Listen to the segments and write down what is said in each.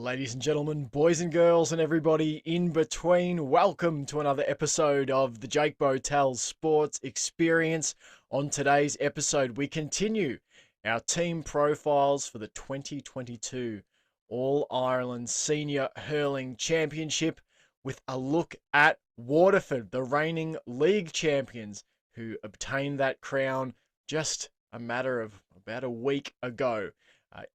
Ladies and gentlemen, boys and girls, and everybody in between, welcome to another episode of the Jake Botel's Sports Experience. On today's episode, we continue our team profiles for the 2022 All-Ireland Senior Hurling Championship with a look at Waterford, the reigning league champions who obtained that crown just a matter of about a week ago.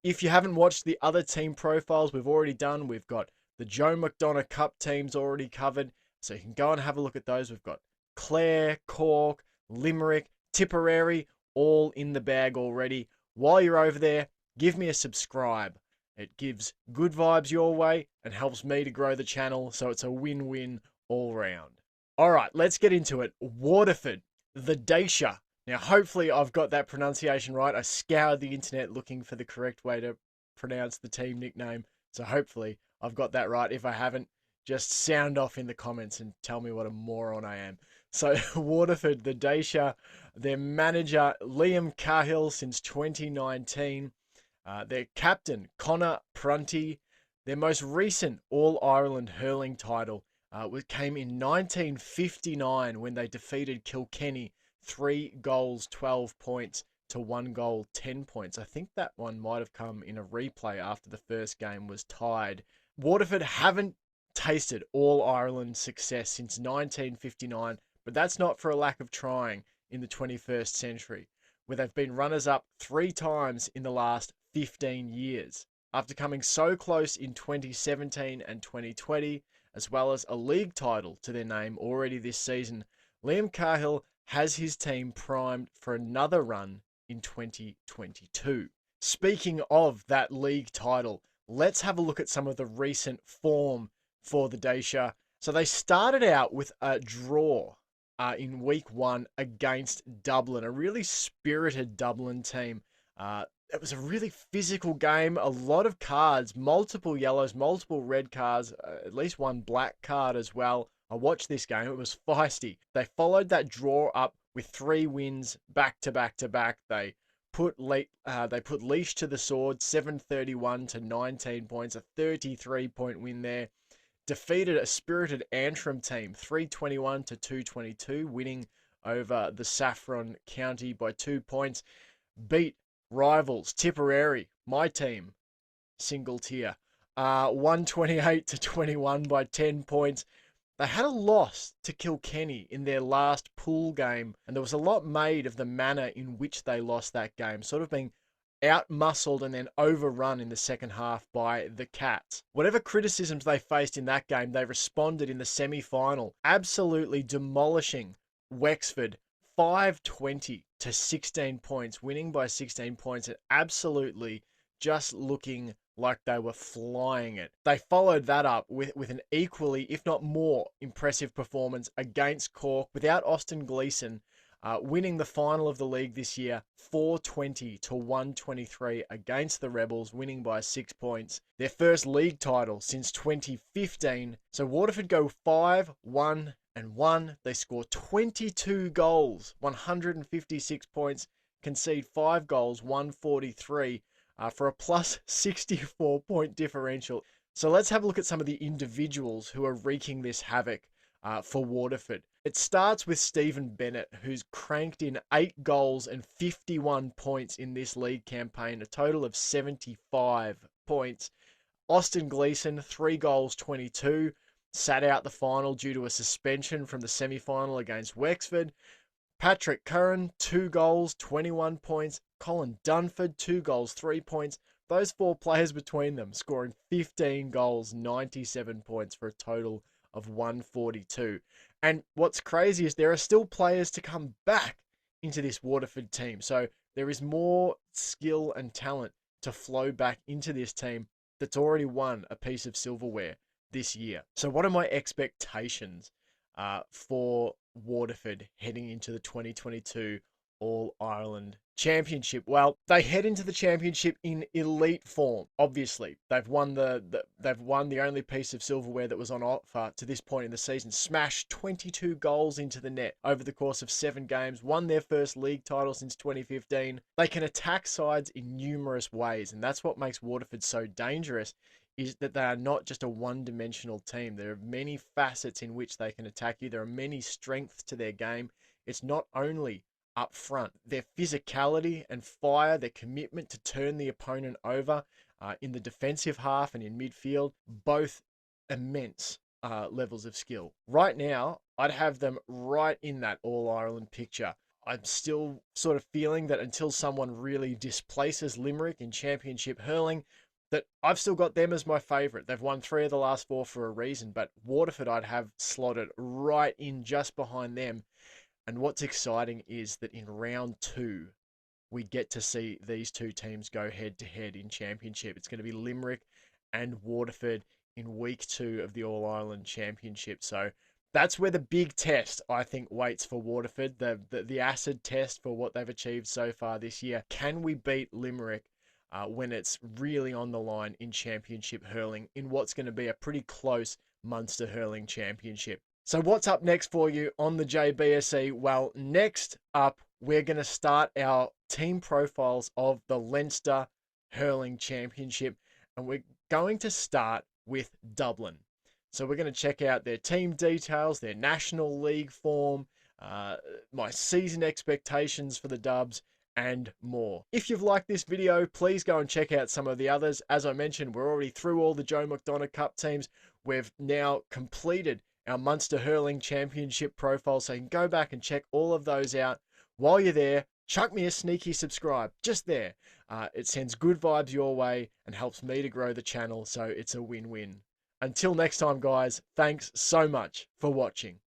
If you haven't watched the other team profiles we've already done, we've got the Joe McDonough Cup teams already covered, so you can go and have a look at those. We've got Clare, Cork, Limerick, Tipperary, all in the bag already. While you're over there, give me a subscribe. It gives good vibes your way and helps me to grow the channel, so it's a win-win all round. All right, let's get into it. Waterford, the Dacia. Now, hopefully I've got that pronunciation right. I scoured the internet looking for the correct way to pronounce the team nickname. So hopefully I've got that right. If I haven't, just sound off in the comments and tell me what a moron I am. So Waterford, the Dacia, their manager, Liam Cahill since 2019. Their captain, Connor Prunty. Their most recent All-Ireland hurling title came in 1959 when they defeated Kilkenny 3 goals, 12 points to 1 goal, 10 points. I think that one might have come in a replay after the first game was tied. Waterford haven't tasted All-Ireland success since 1959, but that's not for a lack of trying in the 21st century, where they've been runners-up 3 times in the last 15 years. After coming so close in 2017 and 2020, as well as a league title to their name already this season, Liam Cahill has his team primed for another run in 2022. Speaking of that league title, let's have a look at some of the recent form for the Dacia. So they started out with a draw in week 1 against Dublin, a really spirited Dublin team. It was a really physical game, a lot of cards, multiple yellows, multiple red cards, at least one black card as well. I watched this game. It was feisty. They followed that draw up with 3 wins back to back to back. They put Leash to the sword, 731 to 19 points, a 33-point win there. Defeated a spirited Antrim team, 321 to 222, winning over the Saffron County by 2 points. Beat rivals Tipperary, my team, single tier, 128 to 21 by 10 points. They had a loss to Kilkenny in their last pool game, and there was a lot made of the manner in which they lost that game, sort of being out-muscled and then overrun in the second half by the Cats. Whatever criticisms they faced in that game, they responded in the semi-final, absolutely demolishing Wexford 520 to 16 points, winning by 16 points, and absolutely just looking like they were flying it. They followed that up with an equally, if not more, impressive performance against Cork without Austin Gleeson, winning the final of the league this year, 420 to 123 against the Rebels, winning by 6 points. Their first league title since 2015. So Waterford go 5-1-1. They score 22 goals, 156 points, concede 5 goals, 143. For a plus 64-point differential. So let's have a look at some of the individuals who are wreaking this havoc for Waterford. It starts with Stephen Bennett, who's cranked in 8 goals and 51 points in this league campaign, a total of 75 points. Austin Gleeson, 3 goals, 22, sat out the final due to a suspension from the semi-final against Wexford. Patrick Curran, 2 goals, 21 points. Colin Dunford, 2 goals, 3 points. Those 4 players between them scoring 15 goals, 97 points for a total of 142. And what's crazy is there are still players to come back into this Waterford team. So there is more skill and talent to flow back into this team that's already won a piece of silverware this year. So what are my expectations for Waterford heading into the 2022 All-Ireland Championship? Well, they head into the championship in elite form. Obviously, they've won the only piece of silverware that was on offer to this point in the season. Smashed 22 goals into the net over the course of 7 games. Won their first league title since 2015. They can attack sides in numerous ways, and that's what makes Waterford so dangerous. is that they are not just a one-dimensional team. There are many facets in which they can attack you. There are many strengths to their game. It's not only up front. Their physicality and fire, their commitment to turn the opponent over in the defensive half and in midfield, both immense levels of skill. Right now, I'd have them right in that All-Ireland picture. I'm still sort of feeling that until someone really displaces Limerick in championship hurling, that I've still got them as my favourite. They've won 3 of the last 4 for a reason, but Waterford I'd have slotted right in just behind them. And what's exciting is that in round 2, we get to see these two teams go head to head in championship. It's going to be Limerick and Waterford in week 2 of the All-Ireland Championship. So that's where the big test, I think, waits for Waterford, the acid test for what they've achieved so far this year. Can we beat Limerick when it's really on the line in championship hurling in what's going to be a pretty close Munster hurling championship? So what's up next for you on the JBSE? Well, next up, we're going to start our team profiles of the Leinster Hurling Championship, and we're going to start with Dublin. So we're going to check out their team details, their National League form, my season expectations for the Dubs, and more. If you've liked this video, please go and check out some of the others. As I mentioned, we're already through all the Joe McDonough Cup teams. We've now completed our Munster Hurling Championship profile, so you can go back and check all of those out. While you're there, chuck me a sneaky subscribe, just there. It sends good vibes your way and helps me to grow the channel, so it's a win-win. Until next time, guys, thanks so much for watching.